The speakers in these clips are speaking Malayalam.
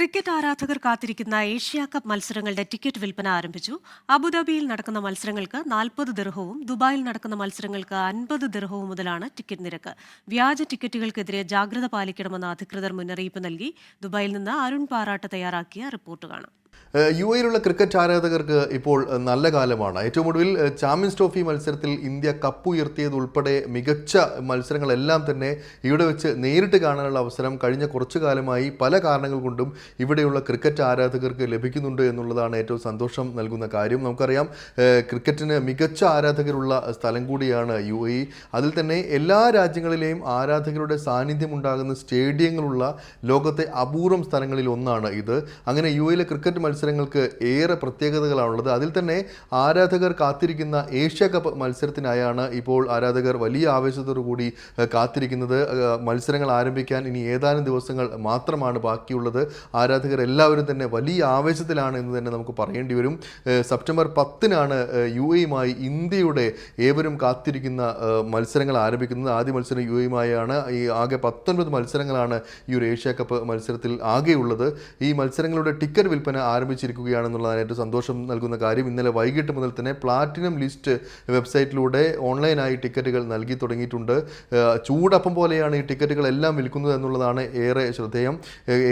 ക്രിക്കറ്റ് ആരാധകർ കാത്തിരിക്കുന്ന ഏഷ്യാ കപ്പ് മത്സരങ്ങളുടെ ടിക്കറ്റ് വിൽപ്പന ആരംഭിച്ചു. അബുദാബിയിൽ നടക്കുന്ന മത്സരങ്ങൾക്ക് 40 ദിർഹവും ദുബായിൽ നടക്കുന്ന മത്സരങ്ങൾക്ക് 50 ദിർഹവും മുതലാണ് ടിക്കറ്റ് നിരക്ക്. വ്യാജ ടിക്കറ്റുകൾക്കെതിരെ ജാഗ്രത പാലിക്കണമെന്ന് അധികൃതർ മുന്നറിയിപ്പ് നൽകി. ദുബായിൽ നിന്ന് അരുൺ പാറാട്ട് തയ്യാറാക്കിയ റിപ്പോർട്ട് കാണാം. യുഎയിലുള്ള ക്രിക്കറ്റ് ആരാധകർക്ക് ഇപ്പോൾ നല്ല കാലമാണ്. ഏറ്റവും ഒടുവിൽ ചാമ്പ്യൻസ് ട്രോഫി മത്സരത്തിൽ ഇന്ത്യ കപ്പ് ഉയർത്തിയതുൾപ്പെടെ മികച്ച മത്സരങ്ങളെല്ലാം തന്നെ ഇവിടെ വെച്ച് നേരിട്ട് കാണാനുള്ള അവസരം കഴിഞ്ഞ കുറച്ചു കാലമായി പല കാരണങ്ങൾ കൊണ്ടും ഇവിടെയുള്ള ക്രിക്കറ്റ് ആരാധകർക്ക് ലഭിക്കുന്നുണ്ട് എന്നുള്ളതാണ് ഏറ്റവും സന്തോഷം നൽകുന്ന കാര്യം. നമുക്കറിയാം, ക്രിക്കറ്റിന് മികച്ച ആരാധകരുള്ള സ്ഥലം കൂടിയാണ് യുഎഇ. അതിൽ തന്നെ എല്ലാ രാജ്യങ്ങളിലെയും ആരാധകരുടെ സാന്നിധ്യം ഉണ്ടാകുന്ന സ്റ്റേഡിയങ്ങളുള്ള ലോകത്തെ അപൂർവം സ്ഥലങ്ങളിൽ ഒന്നാണ് ഇത്. അങ്ങനെ യുഎയിലെ ക്രിക്കറ്റ് മത്സരങ്ങൾക്ക് ഏറെ പ്രത്യേകതകളാണുള്ളത്. അതിൽ തന്നെ ആരാധകർ കാത്തിരിക്കുന്ന ഏഷ്യ കപ്പ് മത്സരത്തിനായാണ് ഇപ്പോൾ ആരാധകർ വലിയ ആവേശത്തോടു കൂടി കാത്തിരിക്കുന്നത്. മത്സരങ്ങൾ ആരംഭിക്കാൻ ഇനി ഏതാനും ദിവസങ്ങൾ മാത്രമാണ് ബാക്കിയുള്ളത്. ആരാധകർ എല്ലാവരും തന്നെ വലിയ ആവേശത്തിലാണ് എന്ന് തന്നെ നമുക്ക് പറയേണ്ടി വരും. സെപ്റ്റംബർ 10-നാണ് യുഎഇയുമായി ഇന്ത്യയുടെ ഏവരും കാത്തിരിക്കുന്ന മത്സരങ്ങൾ ആരംഭിക്കുന്നത്. ആദ്യ മത്സരം യുഎഇയുമായാണ്. ഈ ആകെ 19 മത്സരങ്ങളാണ് ഈ ഒരു ഏഷ്യ കപ്പ് മത്സരത്തിൽ ആകെയുള്ളത്. ഈ മത്സരങ്ങളുടെ ടിക്കറ്റ് വിൽപ്പന ആരംഭിച്ചിരിക്കുകയാണെന്നുള്ളതാണ് ഏറ്റവും സന്തോഷം നൽകുന്ന കാര്യം. ഇന്നലെ വൈകിട്ട് മുതൽ തന്നെ പ്ലാറ്റിനം ലിസ്റ്റ് വെബ്സൈറ്റിലൂടെ ഓൺലൈനായി ടിക്കറ്റുകൾ നൽകി തുടങ്ങിയിട്ടുണ്ട്. ചൂടപ്പം പോലെയാണ് ഈ ടിക്കറ്റുകളെല്ലാം വിൽക്കുന്നത് എന്നുള്ളതാണ് ഏറെ ശ്രദ്ധേയം.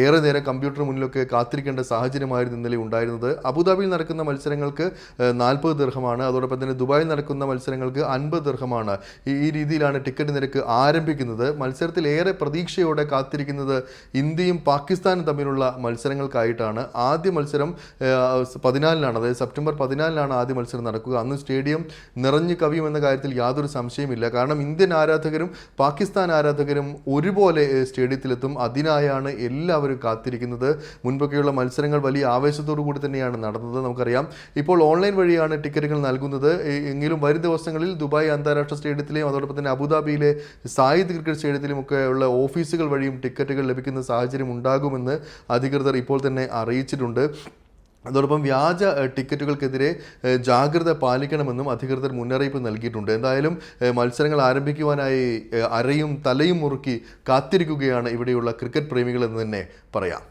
ഏറെ നേരം കമ്പ്യൂട്ടർ മുന്നിലൊക്കെ കാത്തിരിക്കേണ്ട സാഹചര്യമായിരുന്നു ഇന്നലെ ഉണ്ടായിരുന്നത്. അബുദാബിയിൽ നടക്കുന്ന മത്സരങ്ങൾക്ക് 40 ദിർഹമാണ്. അതോടൊപ്പം തന്നെ ദുബായിൽ നടക്കുന്ന മത്സരങ്ങൾക്ക് 50 ദിർഹമാണ്. ഈ രീതിയിലാണ് ടിക്കറ്റ് നിരക്ക് ആരംഭിക്കുന്നത്. മത്സരത്തിൽ ഏറെ പ്രതീക്ഷയോടെ കാത്തിരിക്കുന്നത് ഇന്ത്യയും പാകിസ്ഥാനും തമ്മിലുള്ള മത്സരങ്ങൾക്കായിട്ടാണ്. ആദ്യ മത്സരം 14-നാണ്, അതായത് സെപ്റ്റംബർ 14-നാണ് ആദ്യ മത്സരം നടക്കുക. അന്ന് സ്റ്റേഡിയം നിറഞ്ഞു കവിയുമെന്ന കാര്യത്തിൽ യാതൊരു സംശയമില്ല. കാരണം ഇന്ത്യൻ ആരാധകരും പാകിസ്ഥാൻ ആരാധകരും ഒരുപോലെ സ്റ്റേഡിയത്തിലെത്തും. അതിനായാണ് എല്ലാവരും കാത്തിരിക്കുന്നത്. മുൻപൊക്കെയുള്ള മത്സരങ്ങൾ വലിയ ആവേശത്തോടു കൂടി തന്നെയാണ് നടന്നത്. നമുക്കറിയാം, ഇപ്പോൾ ഓൺലൈൻ വഴിയാണ് ടിക്കറ്റുകൾ നൽകുന്നത്. എങ്കിലും വരും ദിവസങ്ങളിൽ ദുബായ് അന്താരാഷ്ട്ര സ്റ്റേഡിയത്തിലെയും അതോടൊപ്പം തന്നെ അബുദാബിയിലെ സായിദ് ക്രിക്കറ്റ് സ്റ്റേഡിയത്തിലുമൊക്കെ ഉള്ള ഓഫീസുകൾ വഴിയും ടിക്കറ്റുകൾ ലഭിക്കുന്ന സാഹചര്യം ഉണ്ടാകുമെന്ന് അധികൃതർ ഇപ്പോൾ തന്നെ അറിയിച്ചിട്ടുണ്ട്. അതോടൊപ്പം വ്യാജ ടിക്കറ്റുകൾക്കെതിരെ ജാഗ്രത പാലിക്കണമെന്നും അധികൃതർ മുന്നറിയിപ്പ് നൽകിയിട്ടുണ്ട്. എന്തായാലും മത്സരങ്ങൾ ആരംഭിക്കുവാനായി അരയും തലയും മുറുക്കി കാത്തിരിക്കുകയാണ് ഇവിടെയുള്ള ക്രിക്കറ്റ് പ്രേമികൾ എന്ന് തന്നെ പറയാം.